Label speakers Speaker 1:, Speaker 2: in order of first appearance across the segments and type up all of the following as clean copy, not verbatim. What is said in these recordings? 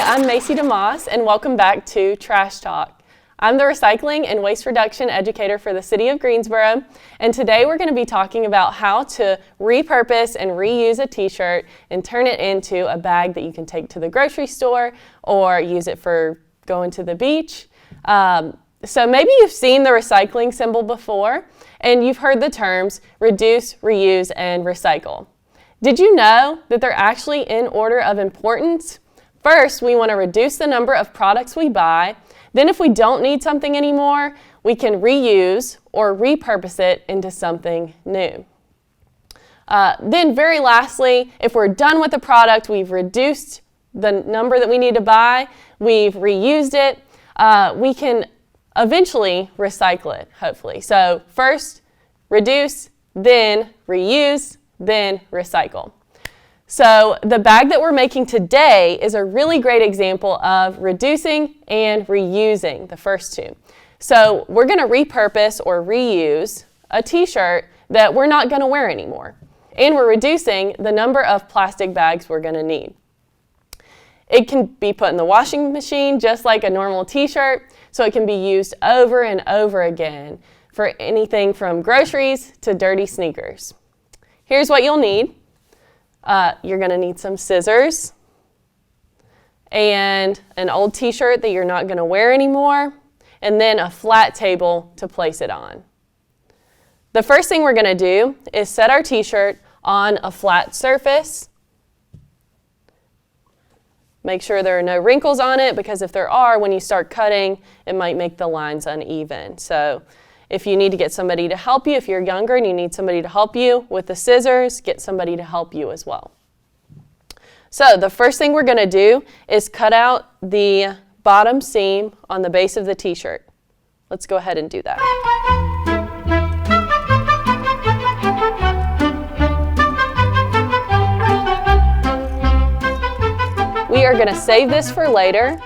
Speaker 1: I'm Masey DeMoss, and welcome back to Trash Talk. I'm the Recycling and Waste Reduction Educator for the City of Greensboro, and today we're going to be talking about how to repurpose and reuse a t-shirt and turn it into a bag that you can take to the grocery store or use it for going to the beach. So maybe you've seen the recycling symbol before, and you've heard the terms reduce, reuse, and recycle. Did you know that they're actually in order of importance? First, we want to reduce the number of products we buy. Then if we don't need something anymore, we can reuse or repurpose it into something new. Then very lastly, if we're done with the product, we've reduced the number that we need to buy, we've reused it, we can eventually recycle it, hopefully. So first, reduce, then reuse, then recycle. So the bag that we're making today is a really great example of reducing and reusing, the first two. So we're going to repurpose or reuse a t-shirt that we're not going to wear anymore. And we're reducing the number of plastic bags we're going to need. It can be put in the washing machine just like a normal t-shirt, so it can be used over and over again for anything from groceries to dirty sneakers. Here's what you'll need. You're going to need some scissors and an old t-shirt that you're not going to wear anymore, and then a flat table to place it on. The first thing we're going to do is set our t-shirt on a flat surface. Make sure there are no wrinkles on it, because if there are, when you start cutting, it might make the lines uneven. So if you need to get somebody to help you, if you're younger and you need somebody to help you with the scissors, get somebody to help you as well. So the first thing we're going to do is cut out the bottom seam on the base of the t-shirt. Let's go ahead and do that. We are going to save this for later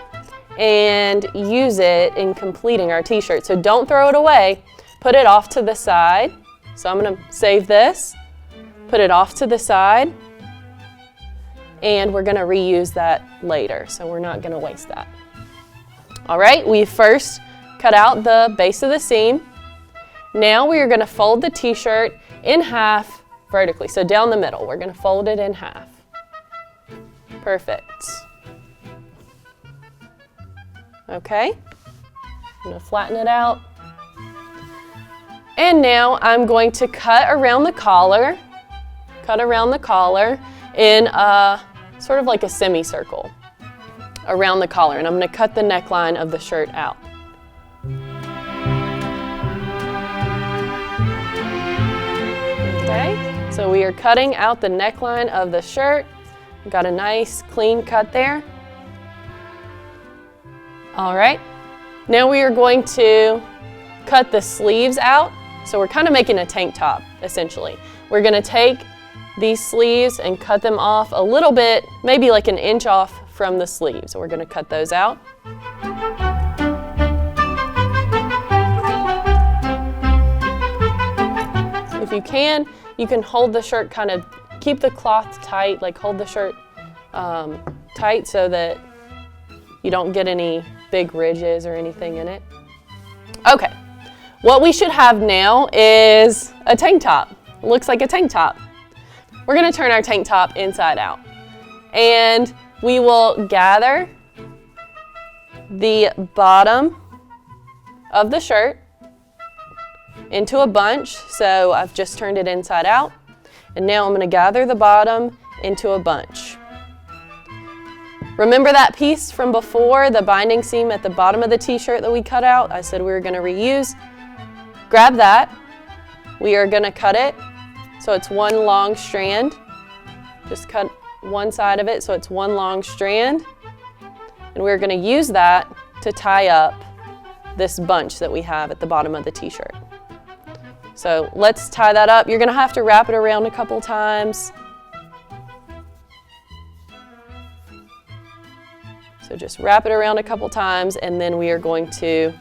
Speaker 1: and use it in completing our t-shirt. So don't throw it away. Put it off to the side. So I'm going to save this, put it off to the side, and we're going to reuse that later. So we're not going to waste that. All right, we first cut out the base of the seam. Now we are going to fold the t-shirt in half vertically. So down the middle, we're going to fold it in half. Perfect. Okay, I'm going to flatten it out. And now I'm going to cut around the collar in a sort of like a semicircle around the collar. And I'm going to cut the neckline of the shirt out. Okay, so we are cutting out the neckline of the shirt. We've got a nice clean cut there. All right, now we are going to cut the sleeves out. So we're kind of making a tank top, essentially. We're going to take these sleeves and cut them off a little bit, maybe like an inch off from the sleeves. So we're going to cut those out. If you can hold the shirt kind of, keep the cloth tight, like hold the shirt tight so that you don't get any big ridges or anything in it. Okay, what we should have now is a tank top. It looks like a tank top. We're going to turn our tank top inside out. And we will gather the bottom of the shirt into a bunch. So I've just turned it inside out. And now I'm going to gather the bottom into a bunch. Remember that piece from before, the binding seam at the bottom of the t-shirt that we cut out? I said we were going to reuse. Grab that. We are going to cut it so it's one long strand. Just cut one side of it so it's one long strand. And we're going to use that to tie up this bunch that we have at the bottom of the t-shirt. So let's tie that up. You're going to have to wrap it around a couple times. So just wrap it around a couple times, and then we are going to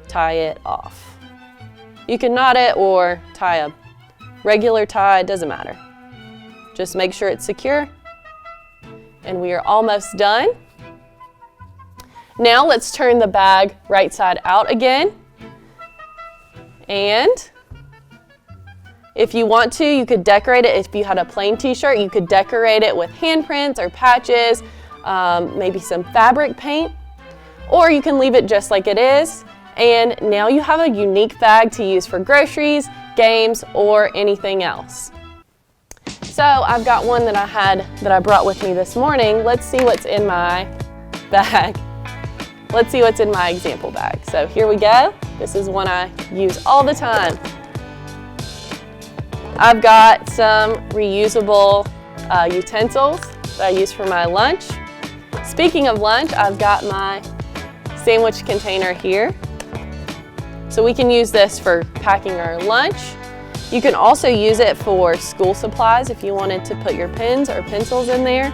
Speaker 1: tie it off. You can knot it or tie a regular tie, it doesn't matter. Just make sure it's secure. And we are almost done. Now let's turn the bag right side out again. And if you want to, you could decorate it. If you had a plain t-shirt, you could decorate it with handprints or patches, maybe some fabric paint, or you can leave it just like it is. And now you have a unique bag to use for groceries, games, or anything else. So I've got one that I brought with me this morning. Let's see what's in my bag. Let's see what's in my example bag. So here we go. This is one I use all the time. I've got some reusable utensils that I use for my lunch. Speaking of lunch, I've got my sandwich container here. So we can use this for packing our lunch. You can also use it for school supplies if you wanted to put your pens or pencils in there.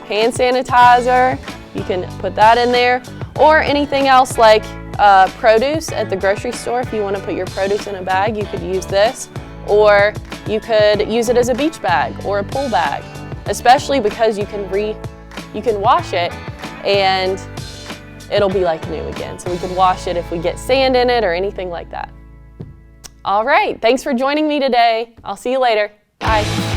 Speaker 1: Hand sanitizer, you can put that in there. Or anything else like produce at the grocery store. If you want to put your produce in a bag, you could use this. Or you could use it as a beach bag or a pool bag, especially because you can wash it and it'll be like new again. So we could wash it if we get sand in it or anything like that. All right, thanks for joining me today. I'll see you later. Bye.